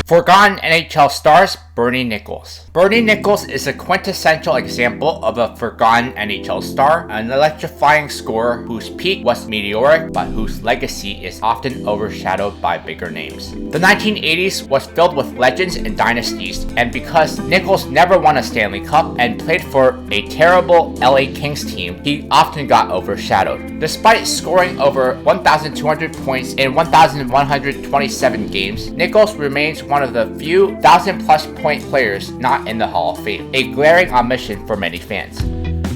Forgotten NHL Stars, Bernie Nicholls. Bernie Nicholls is a quintessential example of a forgotten NHL star, an electrifying scorer whose peak was meteoric but whose legacy is often overshadowed by bigger names. The 1980s was filled with legends and dynasties, and because Nicholls never won a Stanley Cup and played for a terrible LA Kings team, he often got overshadowed. Despite scoring over 1,200 points in 1,127 games, Nicholls remains one of the few 1,000-plus point players not in the Hall of Fame, a glaring omission for many fans.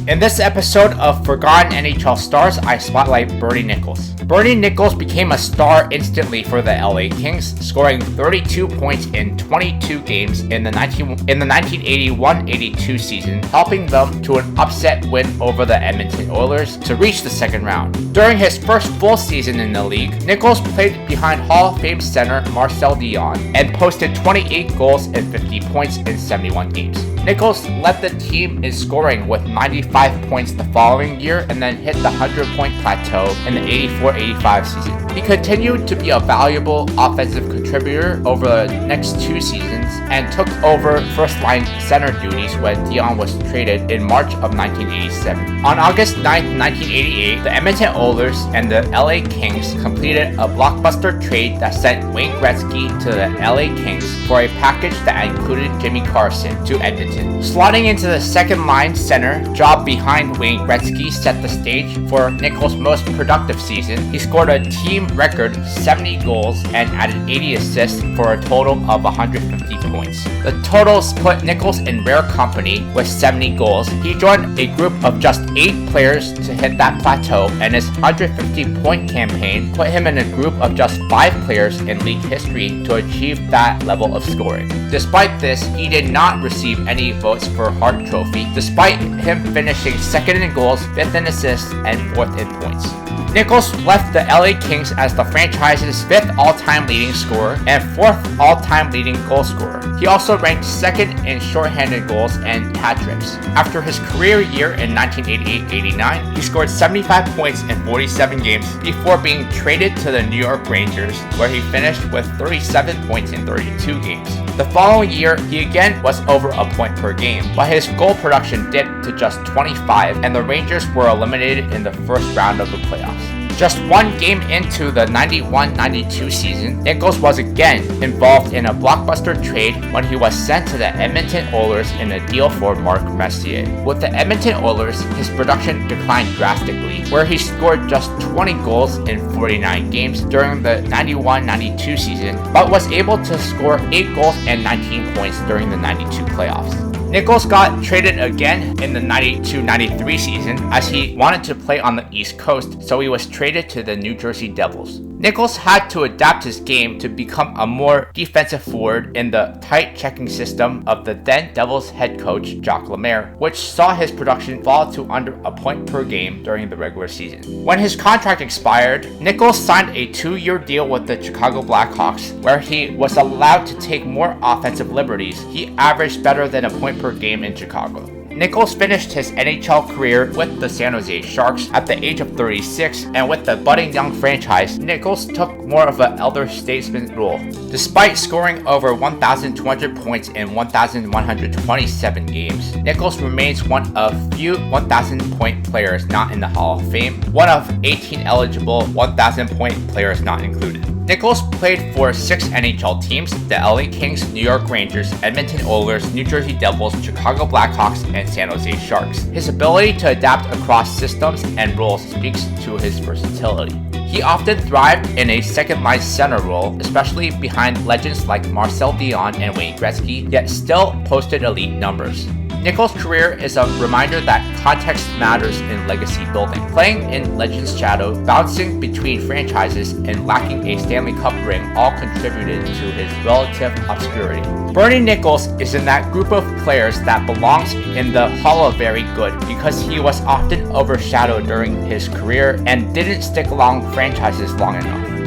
In this episode of Forgotten NHL Stars, I spotlight Bernie Nicholls. Bernie Nicholls became a star instantly for the LA Kings, scoring 32 points in 22 games in the 1981-82 season, helping them to an upset win over the Edmonton Oilers to reach the second round. During his first full season in the league, Nicholls played behind Hall of Fame center Marcel Dionne and posted 28 goals and 50 points in 71 games. Nicholls led the team in scoring with 95 points the following year and then hit the 100-point plateau in the 84-85 season. He continued to be a valuable offensive contributor over the next two seasons and took over first-line center duties when Dionne was traded in March of 1987. On August 9, 1988, the Edmonton Oilers and the LA Kings completed a blockbuster trade that sent Wayne Gretzky to the LA Kings for a package that included Jimmy Carson to Edmonton. Slotting into the second-line center job behind Wayne Gretzky set the stage for Nicholls' most productive season. He scored a team record 70 goals and added 80 assists for a total of 150 points. The totals put Nicholls in rare company with 70 goals. He joined a group of just 8 players to hit that plateau, and his 150-point campaign put him in a group of just 5 players in league history to achieve that level of scoring. Despite this, he did not receive any votes for Hart Trophy, despite him finishing second in goals, 5th in assists, and 4th in points. Nicholls left the LA Kings as the franchise's 5th all-time leading scorer and 4th all-time leading goal scorer. He also ranked 2nd in shorthanded goals and hat tricks. After his career year in 1988-89, he scored 75 points in 47 games before being traded to the New York Rangers, where he finished with 37 points in 32 games. The following year, he again was over a point per game, but his goal production dipped to just 25, and the Rangers were eliminated in the first round of the playoffs. Just one game into the 91-92 season, Nicholls was again involved in a blockbuster trade when he was sent to the Edmonton Oilers in a deal for Mark Messier. With the Edmonton Oilers, his production declined drastically, where he scored just 20 goals in 49 games during the 91-92 season, but was able to score 8 goals and 19 points during the 92 playoffs. Nicholls got traded again in the 92-93 season as he wanted to play on the East Coast, so he was traded to the New Jersey Devils. Nicholls had to adapt his game to become a more defensive forward in the tight checking system of the then Devils head coach Jacques Lemaire, which saw his production fall to under a point per game during the regular season. When his contract expired, Nicholls signed a 2-year deal with the Chicago Blackhawks, where he was allowed to take more offensive liberties. He averaged better than a point per game in Chicago. Nicholls finished his NHL career with the San Jose Sharks at the age of 36, and with the budding young franchise, Nicholls took more of an elder statesman role. Despite scoring over 1,200 points in 1,127 games, Nicholls remains one of few 1,000-point players not in the Hall of Fame, one of 18 eligible 1,000-point players not included. Nicholls played for 6 NHL teams: the LA Kings, New York Rangers, Edmonton Oilers, New Jersey Devils, Chicago Blackhawks, and San Jose Sharks. His ability to adapt across systems and roles speaks to his versatility. He often thrived in a second-line center role, especially behind legends like Marcel Dionne and Wayne Gretzky, yet still posted elite numbers. Nicholls' career is a reminder that context matters in legacy building. Playing in Legends' shadow, bouncing between franchises, and lacking a Stanley Cup ring all contributed to his relative obscurity. Bernie Nicholls is in that group of players that belongs in the Hall of Very Good because he was often overshadowed during his career and didn't stick along franchises long enough.